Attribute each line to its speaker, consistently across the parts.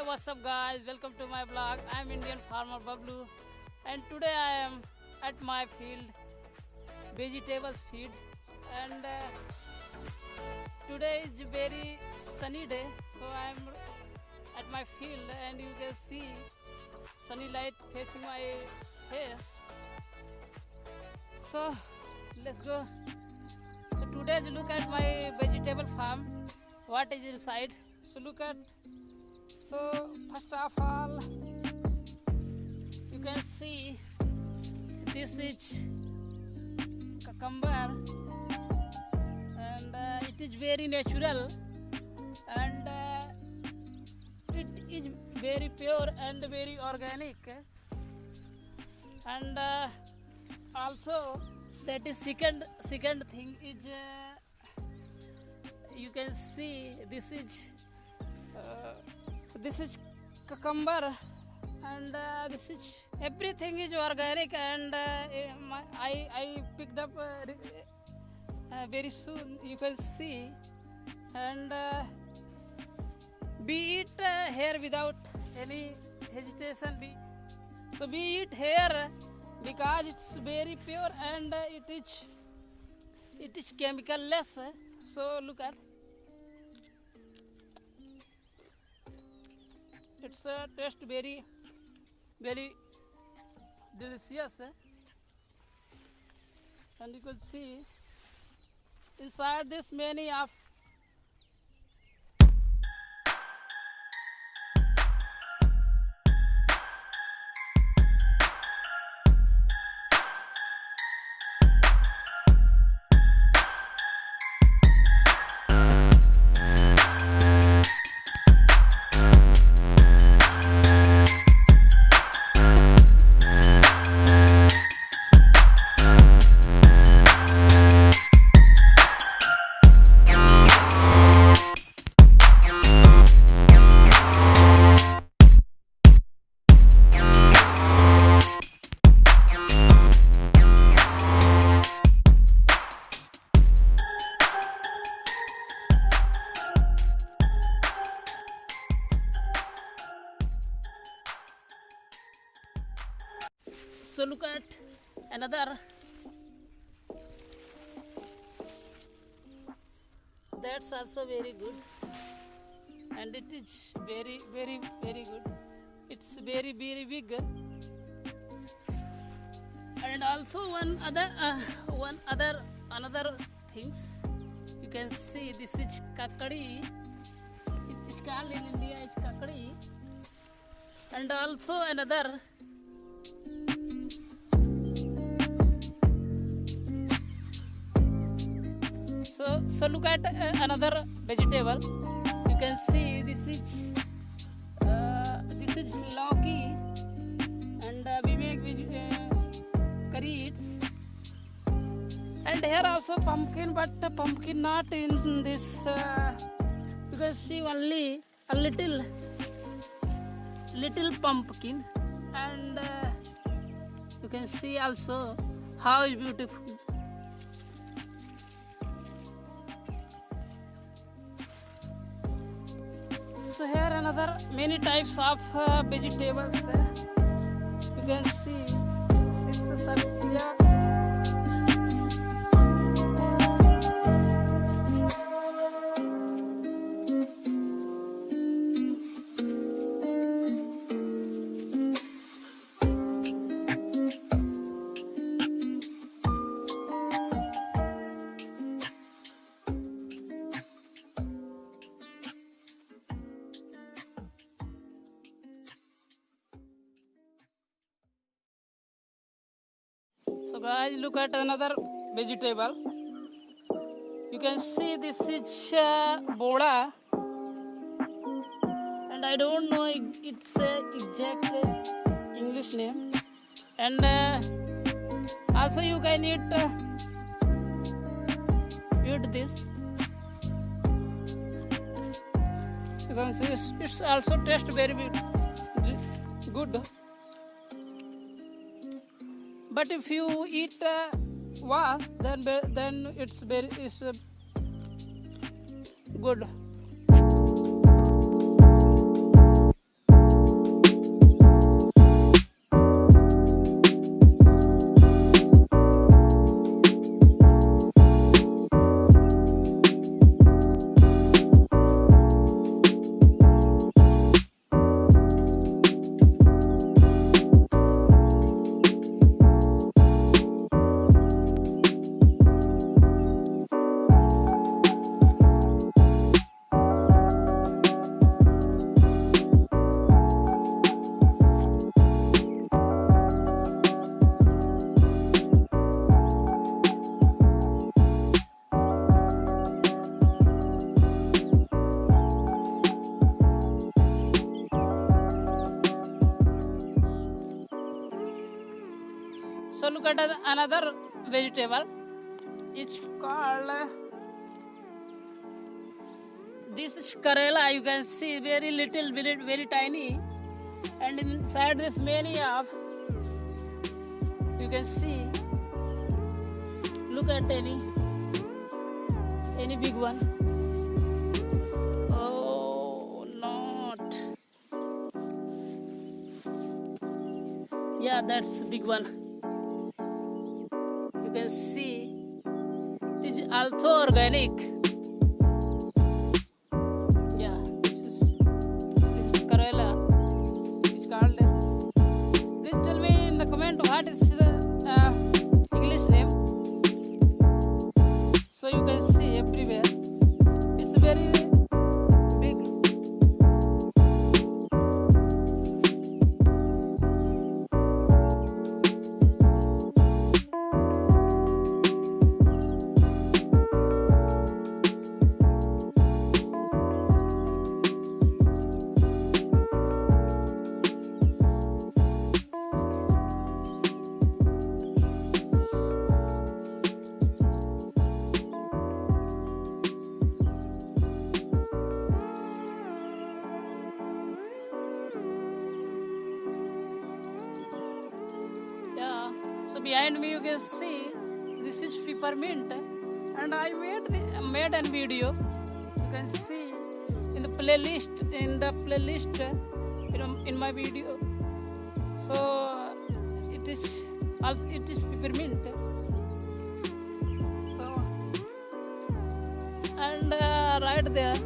Speaker 1: what's up guys, welcome to my vlog. I am Indian farmer Bablu and today I am at my field, vegetables field, and today is very sunny day, so I am at my field and you can see sunny light facing my face. So let's go. So today's look at my vegetable farm, what is inside. So look at, so first of all you can see this is cucumber and it is very natural and it is very pure and very organic, and also that is second thing is you can see this is cucumber and this is everything is organic, and I picked up very soon you can see, and be it here without any hesitation, be it here because it's very pure and it is chemical less. So look at, it's taste very delicious, and you can see inside this many of so look at another, that's also very good and it is very good, it's very big, and also another things you can see, this is kakadi, it is called in India is kakadi, and also another so look at another vegetable, you can see this is lauki, and we make curry eats, and here also pumpkin, but the pumpkin not in this you can see only a little pumpkin, and you can see also how is beautiful. So here another many types of vegetables, you can see it's a salvia. So guys, look at another vegetable. You can see this is boda, and I don't know its exact English name, and also you can eat this. You can see it's also taste very good. But if you eat was, then it's good. another vegetable. It's called this is Karela. You can see very little, very tiny, and inside this many of you can see. Look at any big one. Oh, not. Yeah, that's big one. You can see it is also organic. Yeah, this is Karela. It's called. Please tell me in the comment what is English name. So you can see everywhere. It's very big. So behind me you can see this is peppermint, and I made a video. You can see in the playlist in my video. So it is peppermint. So and right there.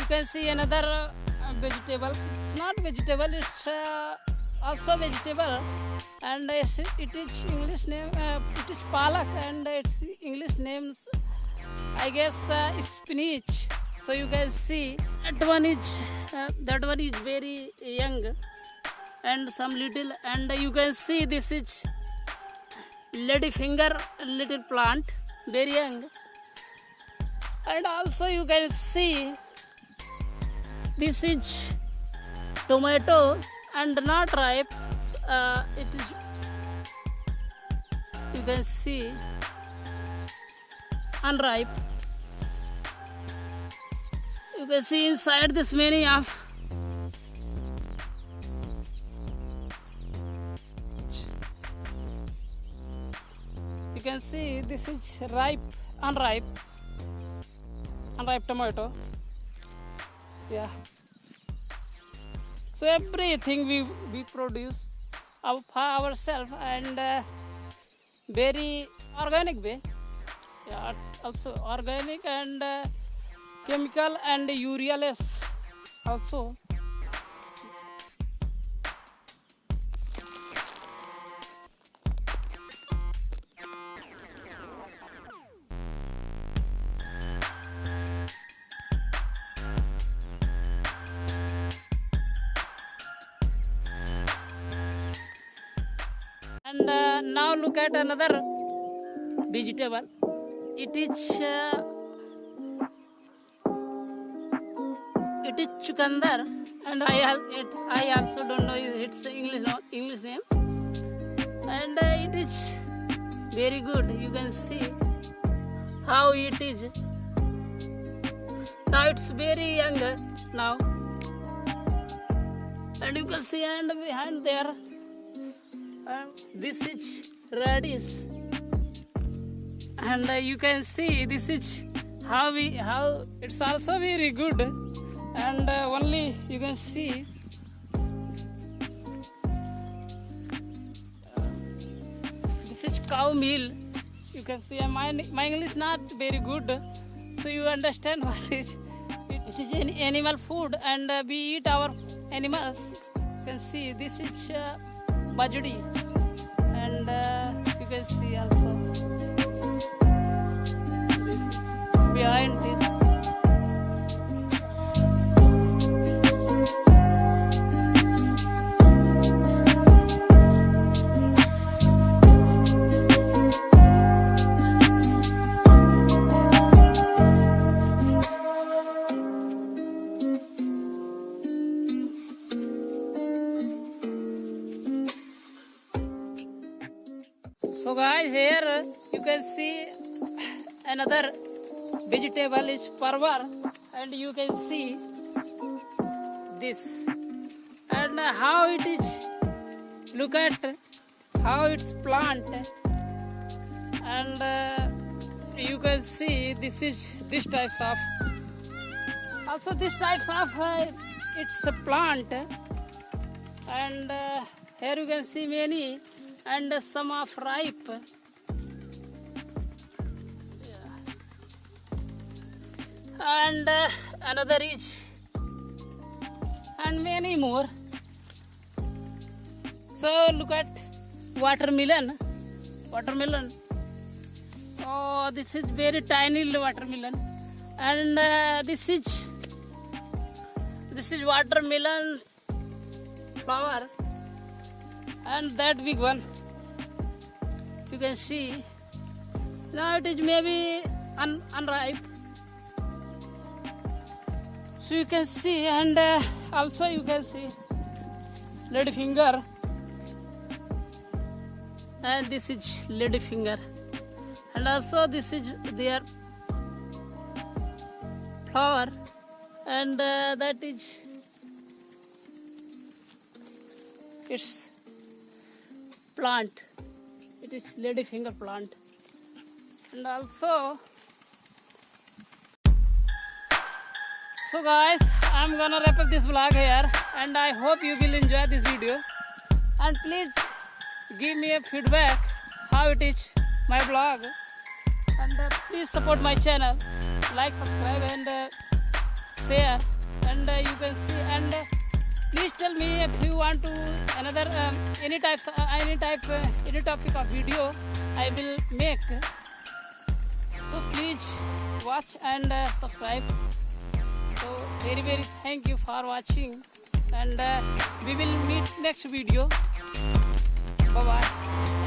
Speaker 1: You can see another vegetable. It's not vegetable, it's also vegetable, and it is English name. It is palak, and its English names, I guess, spinach. So you can see that one is very young, and some little, and you can see this is ladyfinger little plant, very young, and also you can see. This is tomato and not ripe. It is. You can see unripe. You can see inside this many of. You can see this is unripe tomato. Yeah. So everything we produce ourselves, and very organic way. Yeah, also organic and chemical and urea less also. And now look at another vegetable. It is chukandar, and I also don't know its English name, and it is very good. You can see how it is. Now it's very young now, and you can see, and behind there. This is radish, and you can see this is how it's also very good, and only you can see this is cow meal. You can see my English not very good, so you understand what is it is an animal food, and we eat our animals. You can see this is bajdi, and you can see also this is behind this. guys, here you can see another vegetable is parvar, and you can see this, and how it is. Look at how it's plant, and you can see this is this types of, also this types of it's a plant, and here you can see many, and some of ripe. And another is, and many more. So look at watermelon. Oh, this is very tiny little watermelon, and this is watermelon flower, and that big one you can see. Now it is maybe unripe, so you can see, and also you can see lady finger, and this is lady finger, and also this is their flower, and that is its plant. It is lady finger plant, and also, so guys, I'm gonna wrap up this vlog here, and I hope you will enjoy this video, and please give me a feedback how it is my vlog, and please support my channel, like, subscribe, and share, and you can see, and please tell me if you want to another any topic of video I will make. So please watch and subscribe. So very thank you for watching, and we will meet next video. Bye bye.